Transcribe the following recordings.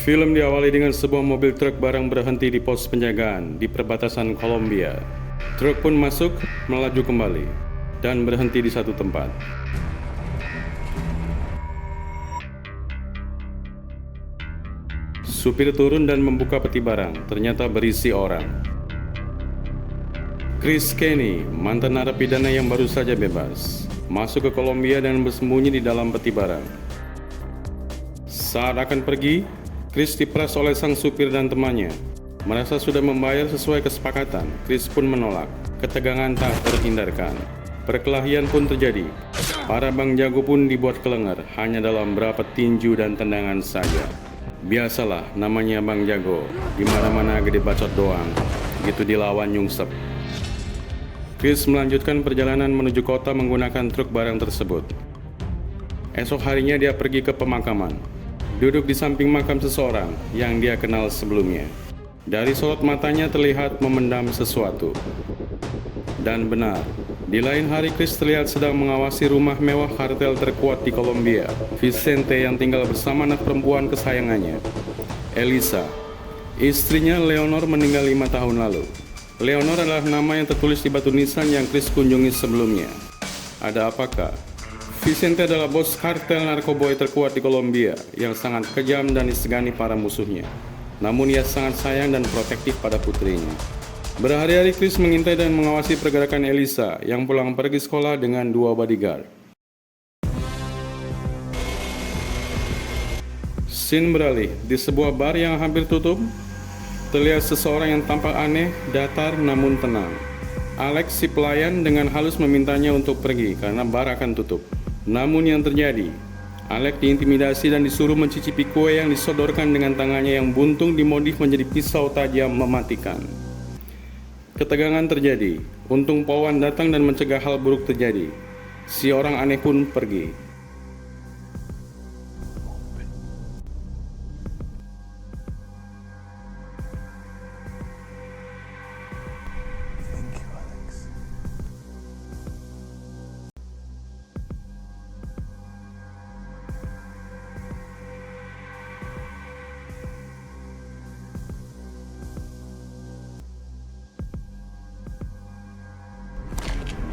Film diawali dengan sebuah mobil truk barang berhenti di pos penjagaan di perbatasan Kolombia. Truk pun masuk, melaju kembali, dan berhenti di satu tempat. Supir turun dan membuka peti barang, ternyata berisi orang. Chris Kenny, mantan narapidana yang baru saja bebas, masuk ke Kolombia dan bersembunyi di dalam peti barang. Saat akan pergi, Chris diperas oleh sang supir dan temannya. Merasa sudah membayar sesuai kesepakatan, Chris pun menolak. Ketegangan tak terhindarkan. Perkelahian pun terjadi. Para Bang Jago pun dibuat kelengar hanya dalam berapa tinju dan tendangan saja. Biasalah, namanya Bang Jago. Di mana-mana gede bacot doang. Gitu dilawan nyungsep. Chris melanjutkan perjalanan menuju kota menggunakan truk barang tersebut. Esok harinya dia pergi ke pemakaman. Duduk di samping makam seseorang yang dia kenal sebelumnya. Dari sorot matanya terlihat memendam sesuatu. Dan benar, di lain hari Chris terlihat sedang mengawasi rumah mewah kartel terkuat di Kolombia, Vicente, yang tinggal bersama anak perempuan kesayangannya, Elisa. Istrinya Leonor meninggal 5 tahun lalu. Leonor adalah nama yang tertulis di batu nisan yang Chris kunjungi sebelumnya. Ada apakah? Vicente adalah bos kartel narkoboy terkuat di Kolombia yang sangat kejam dan disegani para musuhnya. Namun ia sangat sayang dan protektif pada putrinya. Berhari-hari Chris mengintai dan mengawasi pergerakan Elisa yang pulang pergi sekolah dengan 2 bodyguard. Scene beralih di sebuah bar yang hampir tutup. Terlihat seseorang yang tampak aneh, datar namun tenang. Alex, si pelayan, dengan halus memintanya untuk pergi karena bar akan tutup. Namun yang terjadi, Alex diintimidasi dan disuruh mencicipi kue yang disodorkan dengan tangannya yang buntung dimodif menjadi pisau tajam mematikan. Ketegangan terjadi. Untung Pawan datang dan mencegah hal buruk terjadi. Si orang aneh pun pergi.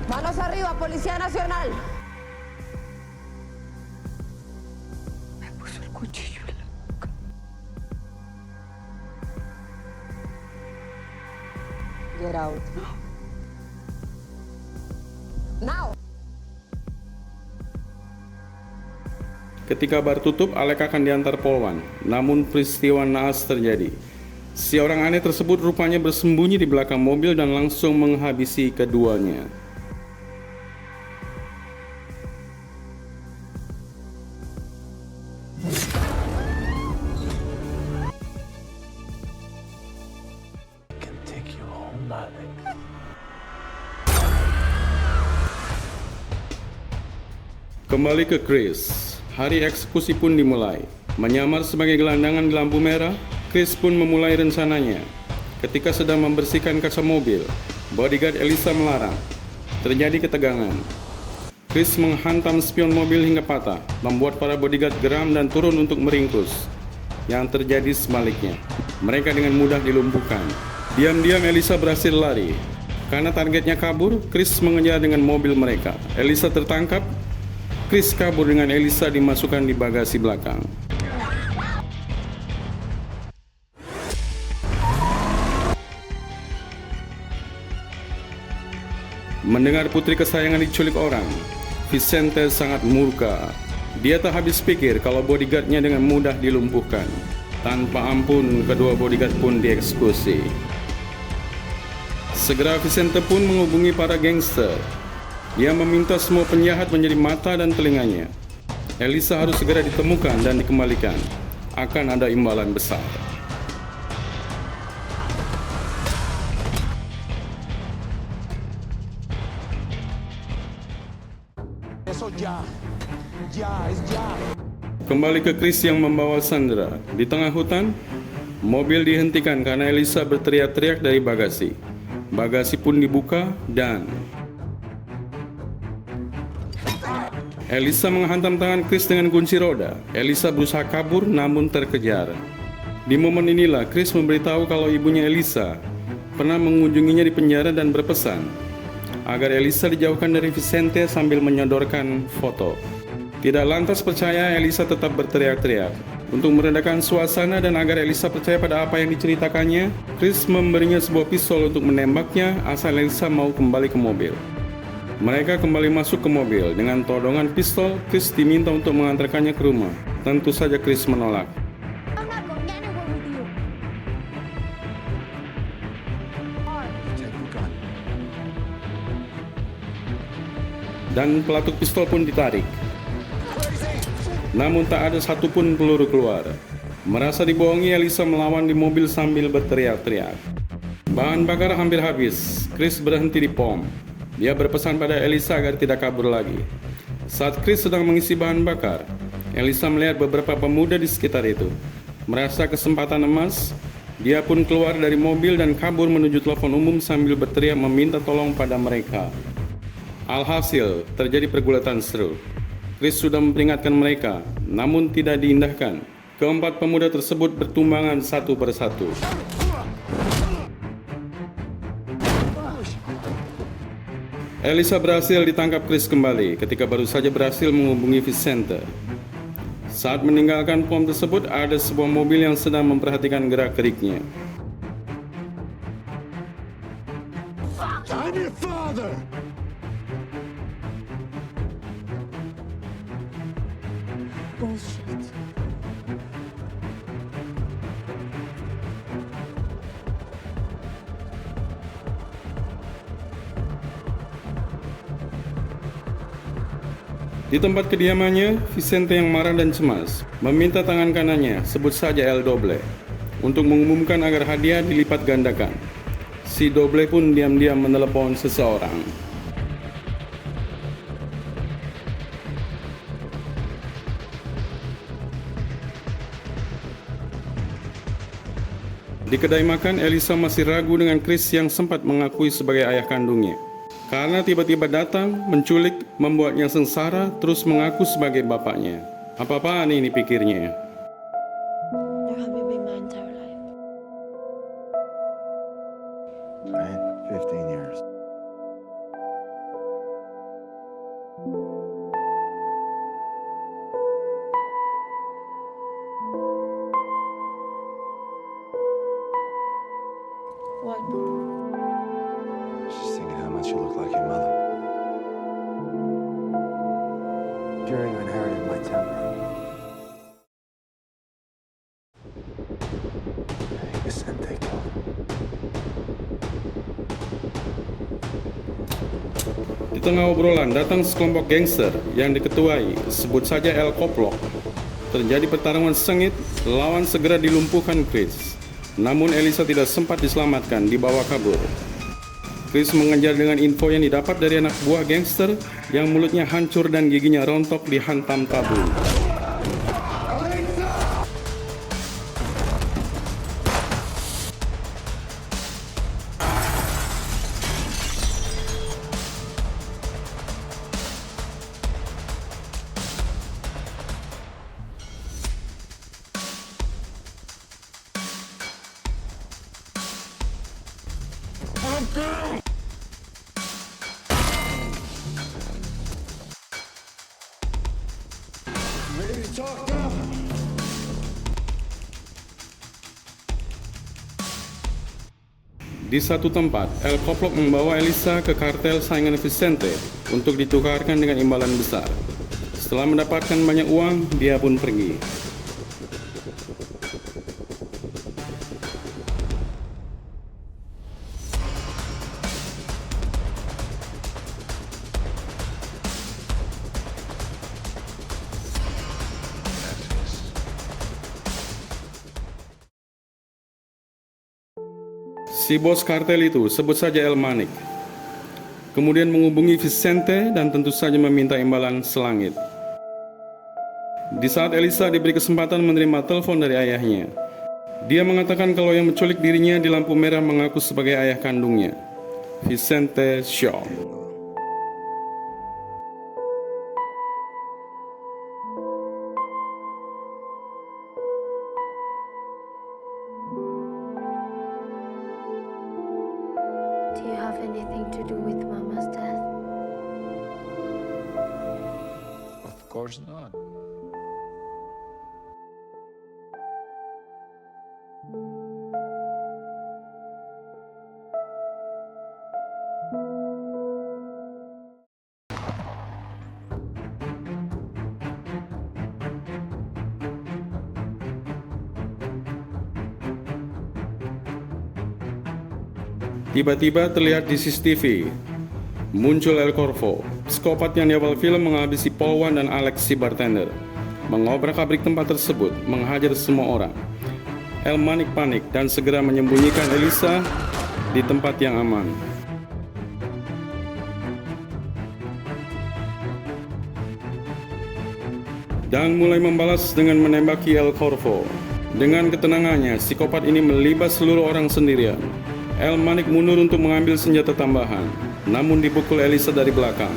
Manos arriba, Policía Nacional. Me puso el cuchillo en la boca. Get out. Now. Ketika bar tutup, Alex akan diantar Polwan. Namun peristiwa naas terjadi. Si orang aneh tersebut rupanya bersembunyi di belakang mobil dan langsung menghabisi keduanya. Kembali ke Chris. Hari eksekusi pun dimulai. Menyamar sebagai gelandangan di lampu merah, Chris pun memulai rencananya. Ketika sedang membersihkan kaca mobil, bodyguard Elisa melarang. Terjadi ketegangan. Chris menghantam spion mobil hingga patah, membuat para bodyguard geram dan turun untuk meringkus. Yang terjadi sebaliknya, mereka dengan mudah dilumpuhkan. Diam-diam Elisa berhasil lari. Karena targetnya kabur, Chris mengejar dengan mobil mereka. Elisa tertangkap. Chris kabur dengan Elisa dimasukkan di bagasi belakang. Mendengar putri kesayangan diculik orang, Vicente sangat murka. Dia tak habis pikir kalau bodyguardnya dengan mudah dilumpuhkan. Tanpa ampun, kedua bodyguard pun dieksekusi. Segera Vicente pun menghubungi para gangster. Dia meminta semua penjahat menjadi mata dan telinganya. Elisa harus segera ditemukan dan dikembalikan. Akan ada imbalan besar. Kembali ke Chris yang membawa Sandra. Di tengah hutan, mobil dihentikan karena Elisa berteriak-teriak dari bagasi. Bagasi pun dibuka dan Elisa menghantam tangan Chris dengan kunci roda. Elisa berusaha kabur namun terkejar. Di momen inilah Chris memberitahu kalau ibunya Elisa pernah mengunjunginya di penjara dan berpesan agar Elisa dijauhkan dari Vicente sambil menyodorkan foto. Tidak lantas percaya, Elisa tetap berteriak-teriak. Untuk meredakan suasana dan agar Elisa percaya pada apa yang diceritakannya, Chris memberinya sebuah pistol untuk menembaknya asal Elisa mau kembali ke mobil. Mereka kembali masuk ke mobil. Dengan todongan pistol, Chris diminta untuk mengantarkannya ke rumah. Tentu saja Chris menolak. I'm not going anywhere with you. Take the gun. Dan pelatuk pistol pun ditarik. Namun tak ada satupun peluru keluar. Merasa dibohongi, Elisa melawan di mobil sambil berteriak-teriak. Bahan bakar hampir habis. Chris berhenti di pom. Dia berpesan pada Elisa agar tidak kabur lagi. Saat Chris sedang mengisi bahan bakar, Elisa melihat beberapa pemuda di sekitar itu. Merasa kesempatan emas, dia pun keluar dari mobil dan kabur menuju telepon umum sambil berteriak meminta tolong pada mereka. Alhasil, terjadi pergulatan seru. Chris sudah memperingatkan mereka, namun tidak diindahkan. Keempat pemuda tersebut bertumbangan satu persatu. Elisa berhasil ditangkap Chris kembali ketika baru saja berhasil menghubungi Vicente. Saat meninggalkan pom tersebut, ada sebuah mobil yang sedang memperhatikan gerak-geriknya. I'm your father! Bullshit. Di tempat kediamannya, Vicente yang marah dan cemas meminta tangan kanannya, sebut saja El Doble, untuk mengumumkan agar hadiah dilipat gandakan. Si Doble pun diam-diam menelepon seseorang. Di kedai makan, Elisa masih ragu dengan Chris yang sempat mengakui sebagai ayah kandungnya. Karena tiba-tiba datang, menculik, membuatnya sengsara, terus mengaku sebagai bapaknya. Apa-apaan ini pikirnya. You have been my entire life. Right? 15 years. What? She's thinking how much you look like your mother. Sure, you inherited my temper. Hey, Vicente, kill him. Di tengah obrolan, datang sekelompok gangster yang diketuai, sebut saja El Coplok. Terjadi pertarungan sengit, lawan segera dilumpuhkan Chris. Namun Elisa tidak sempat diselamatkan, dibawa kabur. Chris mengejar dengan info yang didapat dari anak buah gangster yang mulutnya hancur dan giginya rontok dihantam tabung. Ready to talk now? Di satu tempat, El Coplok membawa Elisa ke kartel saingan Vicente untuk ditukarkan dengan imbalan besar. Setelah mendapatkan banyak uang, dia pun pergi. Si bos kartel itu, sebut saja El Manik, kemudian menghubungi Vicente dan tentu saja meminta imbalan selangit. Di saat Elisa diberi kesempatan menerima telepon dari ayahnya, dia mengatakan kalau yang menculik dirinya di lampu merah mengaku sebagai ayah kandungnya, Vicente Shaw. Of course not. Tiba-tiba terlihat di CCTV, muncul El Corvo, psikopat yang di awal film menghabisi Polwan dan Alex si bartender, mengobrak-abrik tempat tersebut, menghajar semua orang. El Manik panik dan segera menyembunyikan Elisa di tempat yang aman. Dan mulai membalas dengan menembaki El Corvo. Dengan ketenangannya, psikopat ini melibas seluruh orang sendirian. El Manik mundur untuk mengambil senjata tambahan, namun dipukul Elisa dari belakang.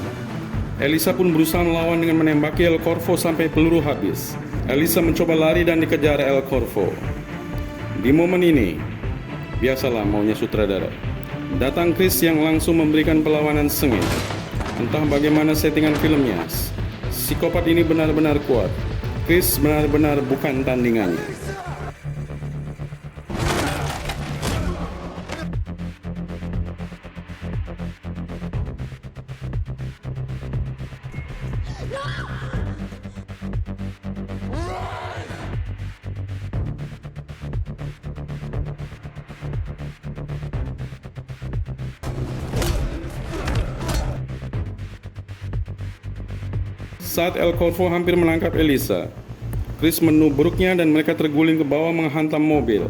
Elisa pun berusaha melawan dengan menembaki El Corvo sampai peluru habis. Elisa mencoba lari dan dikejar El Corvo. Di momen ini, biasalah maunya sutradara, datang Chris yang langsung memberikan perlawanan sengit. Entah bagaimana settingan filmnya, psikopat ini benar-benar kuat. Chris benar-benar bukan tandingannya. Saat El Corvo hampir menangkap Elisa, Chris menubruknya dan mereka terguling ke bawah menghantam mobil.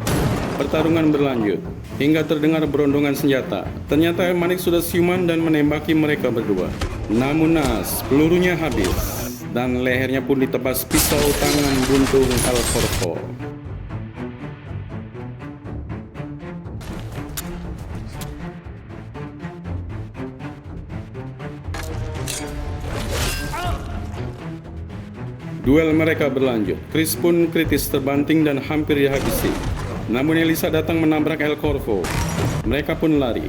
Pertarungan berlanjut hingga terdengar berondongan senjata. Ternyata El Manik sudah siuman dan menembaki mereka berdua. Namun naas, pelurunya habis dan lehernya pun ditebas pisau tangan buntung El Corvo. Duel mereka berlanjut. Chris pun kritis terbanting dan hampir dihabisi. Namun Elisa datang menabrak El Corvo. Mereka pun lari.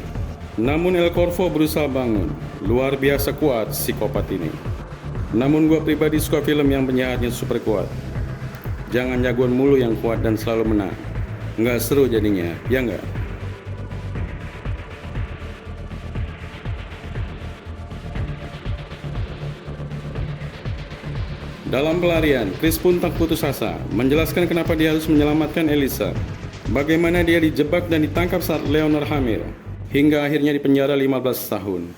Namun El Corvo berusaha bangun. Luar biasa kuat psikopat ini. Namun gua pribadi suka film yang penjahatnya super kuat. Jangan jagoan mulu yang kuat dan selalu menang. Nggak seru jadinya, ya nggak? Dalam pelarian, Chris pun tak putus asa, menjelaskan kenapa dia harus menyelamatkan Elisa. Bagaimana dia dijebak dan ditangkap saat Leonard hamil, hingga akhirnya dipenjara 15 tahun.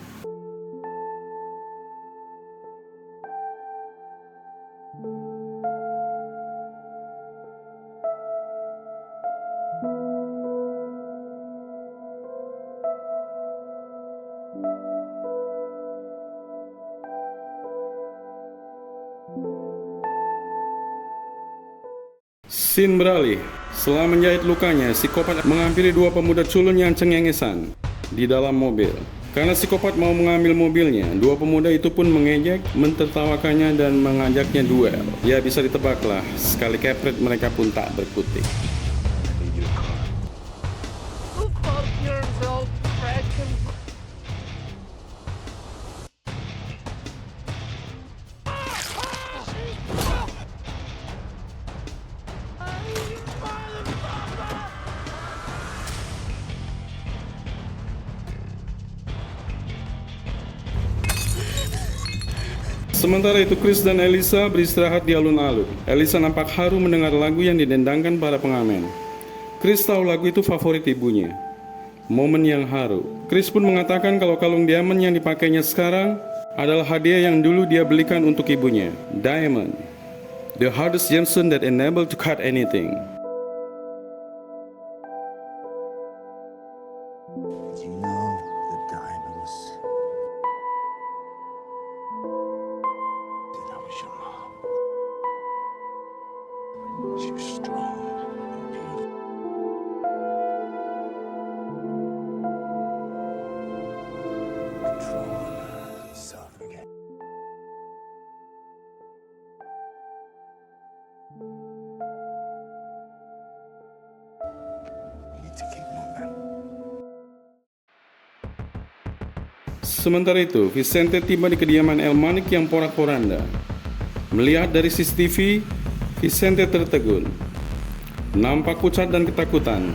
Scene beralih. Setelah menjahit lukanya, psikopat menghampiri dua pemuda culun yang cengengesan di dalam mobil. Karena psikopat mau mengambil mobilnya, dua pemuda itu pun mengejek, mentertawakannya dan mengajaknya duel. Ya bisa ditebaklah, sekali kepret mereka pun tak berkutik. Sementara itu Chris dan Elisa beristirahat di alun-alun. Elisa nampak haru mendengar lagu yang didendangkan para pengamen. Chris tahu lagu itu favorit ibunya. Momen yang haru. Chris pun mengatakan kalau kalung diamond yang dipakainya sekarang adalah hadiah yang dulu dia belikan untuk ibunya. Diamond, the hardest gemstone that enabled to cut anything. You know the diamonds. That was your mom. She was strong and beautiful. Control her, suffocate. We need to keep moving. Sementara itu, Vicente tiba di kediaman El Manik yang porak-poranda. Melihat dari CCTV, Vicente tertegun. Nampak pucat dan ketakutan.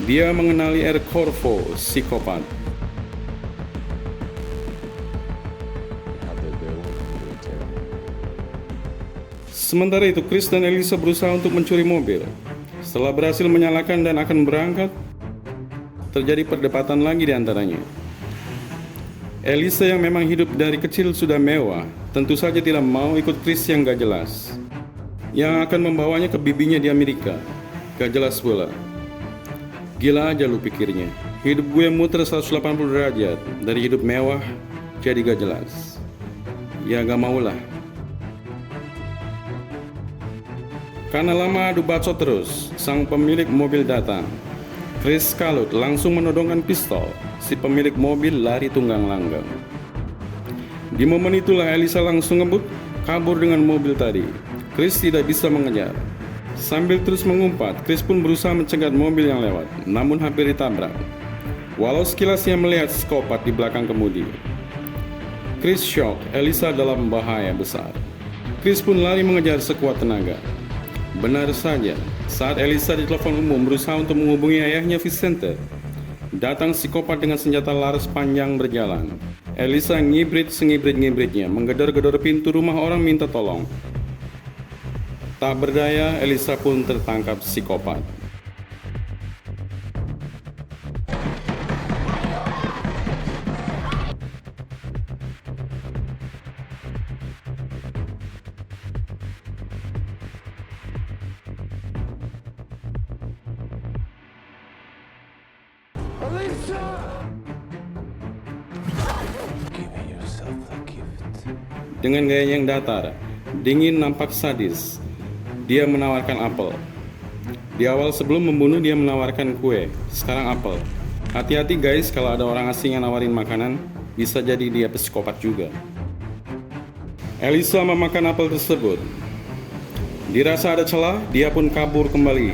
Dia mengenali R. Corvo, psikopat. Sementara itu, Chris dan Elisa berusaha untuk mencuri mobil. Setelah berhasil menyalakan dan akan berangkat, terjadi perdebatan lagi di antaranya. Elisa yang memang hidup dari kecil sudah mewah, tentu saja tidak mau ikut Chris yang gak jelas, yang akan membawanya ke bibinya di Amerika. Gak jelas pula. Gila aja lu pikirnya, hidup gue muter 180 derajat, dari hidup mewah jadi gak jelas. Ya gak maulah. Karena lama adu bacot terus, sang pemilik mobil datang. Chris kalut langsung menodongkan pistol. Si pemilik mobil lari tunggang langgang. Di momen itulah Elisa langsung ngebut kabur dengan mobil tadi. Chris tidak bisa mengejar. Sambil terus mengumpat, Chris pun berusaha mencegat mobil yang lewat, namun hampir ditabrak. Walau sekilas ia melihat psikopat di belakang kemudi. Chris shock, Elisa dalam bahaya besar. Chris pun lari mengejar sekuat tenaga. Benar saja, saat Elisa di telepon umum berusaha untuk menghubungi ayahnya Vicente, datang psikopat dengan senjata laras panjang berjalan. Elisa ngibrit sengibrit-ngibritnya, menggedor-gedor pintu rumah orang minta tolong. Tak berdaya, Elisa pun tertangkap psikopat. Give yourself a gift. Dengan gayanya yang datar, dingin nampak sadis, dia menawarkan apel. Di awal sebelum membunuh dia menawarkan kue, sekarang apel. Hati-hati guys, kalau ada orang asing yang nawarin makanan, bisa jadi dia psikopat juga. Elisa memakan apel tersebut. Dirasa ada celah, dia pun kabur kembali.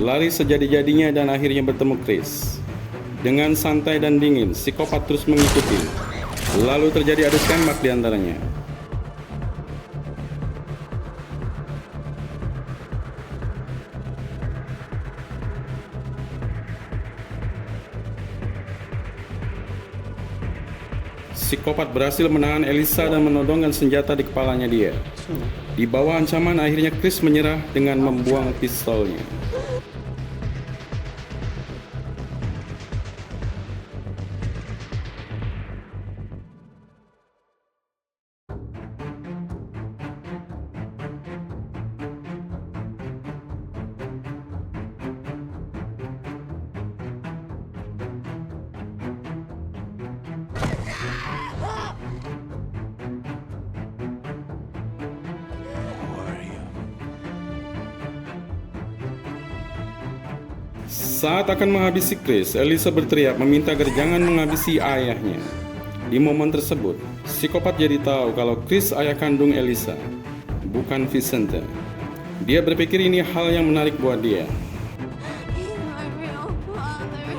Lari sejadi-jadinya dan akhirnya bertemu Chris. Dengan santai dan dingin, psikopat terus mengikuti. Lalu terjadi adu tembak di antaranya. Psikopat berhasil menahan Elisa dan menodongkan senjata di kepalanya dia. Di bawah ancaman, akhirnya Chris menyerah dengan membuang pistolnya. Who are you? Saat akan menghabisi Chris, Elisa berteriak meminta agar jangan menghabisi ayahnya. Di momen tersebut, psikopat jadi tahu kalau Chris ayah kandung Elisa, bukan Vicente. Dia berpikir ini hal yang menarik buat dia. He's my real father.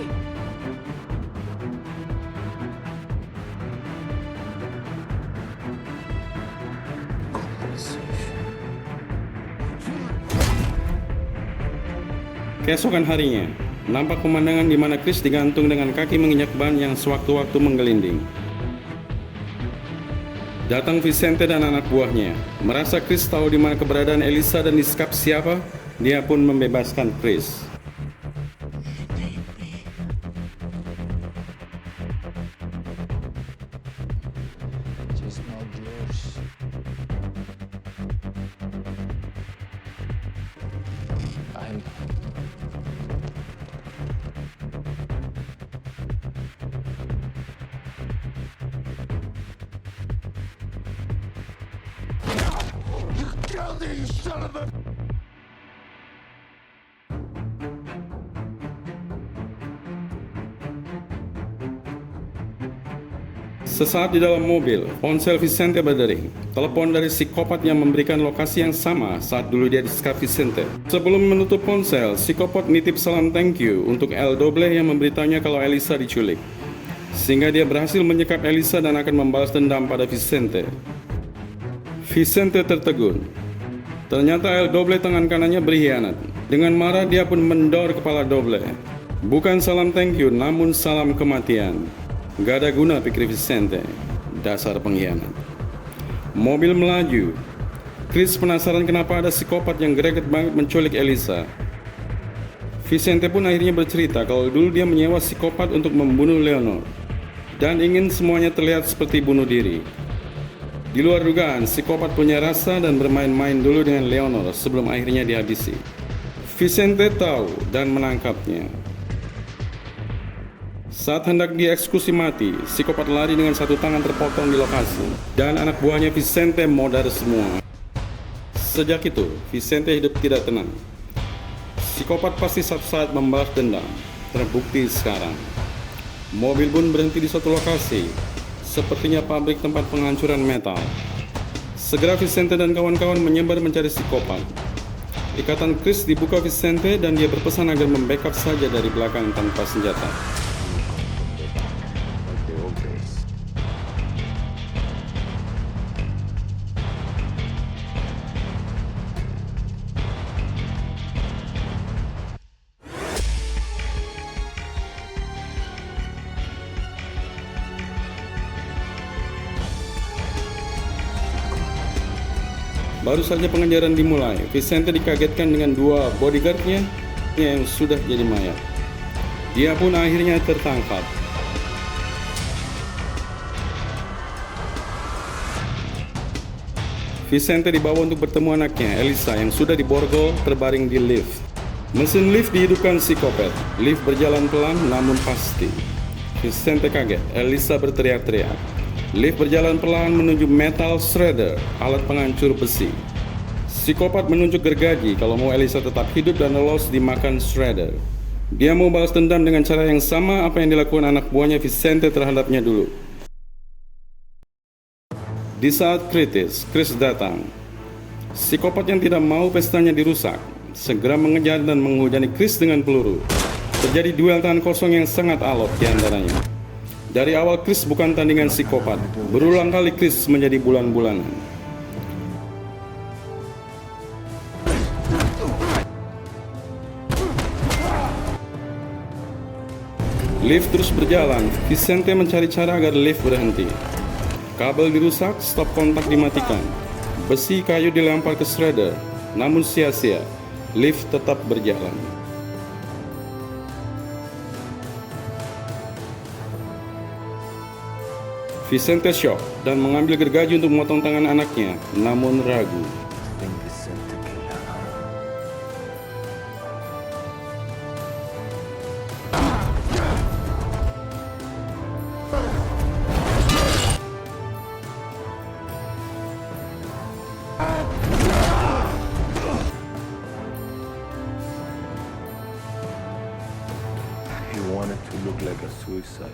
Keesokan harinya, nampak pemandangan di mana Chris digantung dengan kaki menginjak ban yang sewaktu-waktu menggelinding. Datang Vicente dan anak buahnya. Merasa Chris tahu di mana keberadaan Elisa dan disekap siapa, dia pun membebaskan Chris. Just not yours. I'm You killed me, you son of a... Sesaat di dalam mobil, ponsel Vicente berdering. Telepon dari psikopat yang memberikan lokasi yang sama saat dulu dia disekap Vicente. Sebelum menutup ponsel, psikopat nitip salam thank you untuk El Doble yang memberitahunya kalau Elisa diculik. Sehingga dia berhasil menyekap Elisa dan akan membalas dendam pada Vicente. Vicente tertegun. Ternyata El Doble tangan kanannya berkhianat. Dengan marah dia pun mendor kepala Doble. Bukan salam thank you, namun salam kematian. Gak ada guna, pikir Vicente. Dasar pengkhianat. Mobil melaju. Chris penasaran kenapa ada psikopat yang greget banget menculik Elisa. Vicente pun akhirnya bercerita kalau dulu dia menyewa psikopat untuk membunuh Leonor. Dan ingin semuanya terlihat seperti bunuh diri. Di luar dugaan, psikopat punya rasa dan bermain-main dulu dengan Leonor sebelum akhirnya dihabisi. Vicente tahu dan menangkapnya. Saat hendak dieksekusi mati, psikopat lari dengan satu tangan terpotong di lokasi. Dan anak buahnya Vicente modar semua. Sejak itu, Vicente hidup tidak tenang. Psikopat pasti suatu saat membalas dendam. Terbukti sekarang. Mobil pun berhenti di suatu lokasi. Sepertinya pabrik tempat penghancuran metal. Segera Vicente dan kawan-kawan menyebar mencari psikopat. Ikatan Chris dibuka Vicente dan dia berpesan agar membackup saja dari belakang tanpa senjata. Baru saja pengejaran dimulai, Vicente dikagetkan dengan dua bodyguardnya yang sudah jadi mayat. Dia pun akhirnya tertangkap. Vicente dibawa untuk bertemu anaknya, Elisa, yang sudah diborgol terbaring di lift. Mesin lift dihidupkan psikopat. Lift berjalan pelan namun pasti. Vicente kaget, Elisa berteriak-teriak. Lift berjalan perlahan menuju metal shredder, alat penghancur besi. Psikopat menunjuk gergaji kalau mau Elisa tetap hidup dan lolos dimakan shredder. Dia mau balas dendam dengan cara yang sama apa yang dilakukan anak buahnya Vicente terhadapnya dulu. Di saat kritis, Chris datang. Psikopat yang tidak mau pestanya dirusak segera mengejar dan menghujani Chris dengan peluru. Terjadi duel tangan kosong yang sangat alot di antaranya. Dari awal Chris bukan tandingan psikopat. Berulang kali Chris menjadi bulan-bulanan. Lift terus berjalan. Vicente mencari cara agar lift berhenti. Kabel dirusak, stop kontak dimatikan. Besi kayu dilempar ke shredder. Namun sia-sia. Lift tetap berjalan. Vicente shock dan mengambil gergaji untuk memotong tangan anaknya, namun ragu. He wanted to look like a suicide.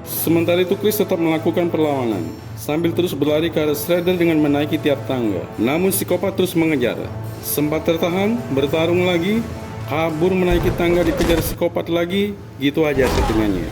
Sementara itu Chris tetap melakukan perlawanan sambil terus berlari ke arah shredder dengan menaiki tiap tangga. Namun psikopat terus mengejar. Sempat tertahan, bertarung lagi, kabur menaiki tangga dikejar psikopat lagi, gitu aja settingannya.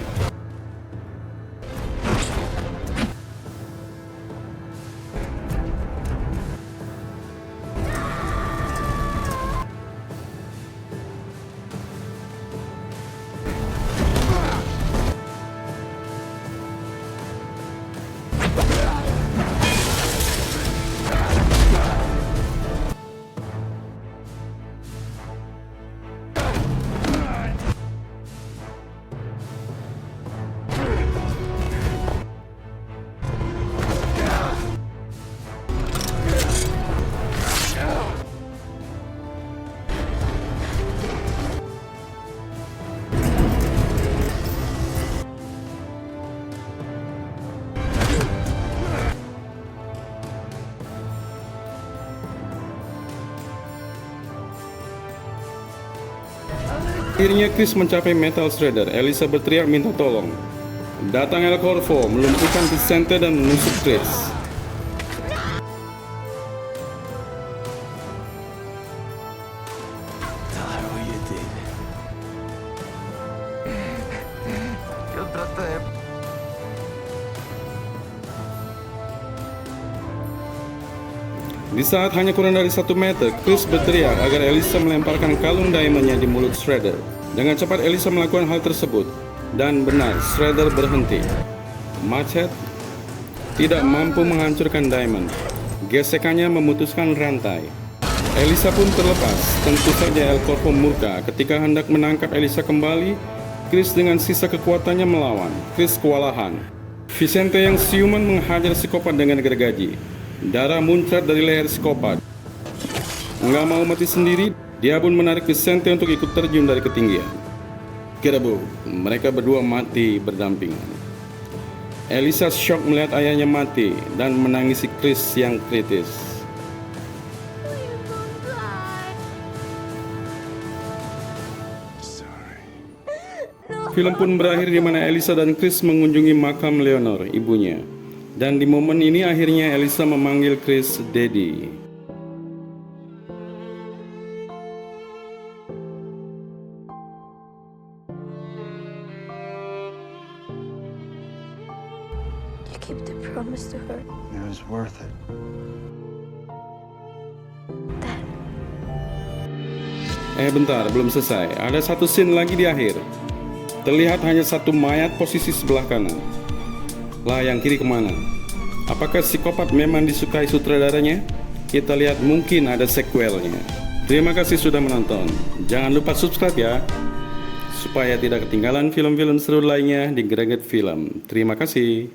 Akhirnya Chris mencapai metal shredder. Elisa berteriak minta tolong. Datang El Corvo melumpuhkan Vicente dan menusuk Chris. Tell her what you did. Yo traté de... Di saat hanya kurang dari 1 meter, Chris berteriak agar Elisa melemparkan kalung diamondnya di mulut Shredder. Dengan cepat Elisa melakukan hal tersebut, dan benar, Shredder berhenti. Machete tidak mampu menghancurkan diamond. Gesekannya memutuskan rantai. Elisa pun terlepas. Tentu saja El Corvo murka ketika hendak menangkap Elisa kembali. Chris dengan sisa kekuatannya melawan. Chris kewalahan. Vicente yang siuman menghajar psikopat dengan gergaji. Darah muncrat dari leher psikopat. Nggak mau mati sendiri, dia pun menarik Vicente untuk ikut terjun dari ketinggian. Kira-bu, mereka berdua mati berdampingan. Elisa syok melihat ayahnya mati dan menangisi Chris yang kritis. Please don't die. Film pun berakhir di mana Elisa dan Chris mengunjungi makam Leonor, ibunya. Dan di momen ini akhirnya Elisa memanggil Chris Daddy. You keep the promise to her. It was worth it. Dad, Bentar, belum selesai. Ada satu scene lagi di akhir. Terlihat hanya satu mayat posisi sebelah kanan. Lah, yang kiri kemana? Apakah psikopat memang disukai sutradaranya? Kita lihat, mungkin ada sequelnya. Terima kasih sudah menonton. Jangan lupa subscribe ya, supaya tidak ketinggalan film-film seru lainnya di Greget Film. Terima kasih.